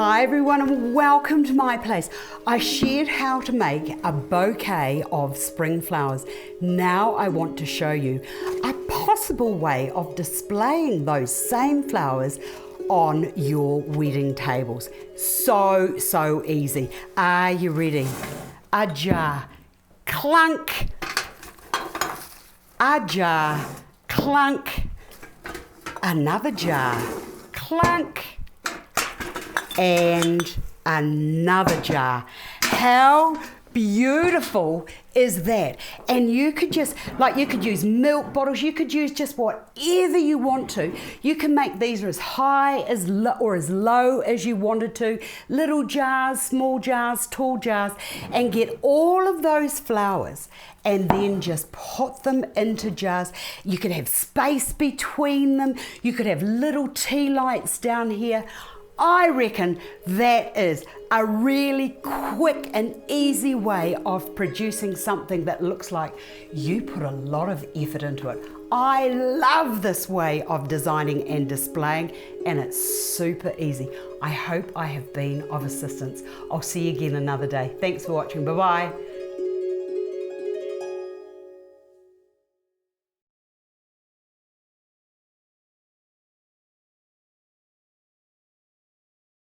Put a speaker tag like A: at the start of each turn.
A: Hi everyone and welcome to my place. I shared how to make a bouquet of spring flowers. Now I want to show you a possible way of displaying those same flowers on your wedding tables. So easy. Are you ready? A jar, clunk. A jar, clunk. Another jar, clunk. And another jar. How beautiful is that? And you could just, you could use milk bottles, you could use just whatever you want to. You can make these as high as or as low as you wanted to. Little jars, small jars, tall jars, and get all of those flowers and then just put them into jars. You could have space between them. You could have little tea lights down here. I reckon that is a really quick and easy way of producing something that looks like you put a lot of effort into it. I love this way of designing and displaying, and it's super easy. I hope I have been of assistance. I'll see you again another day. Thanks for watching. Bye-bye.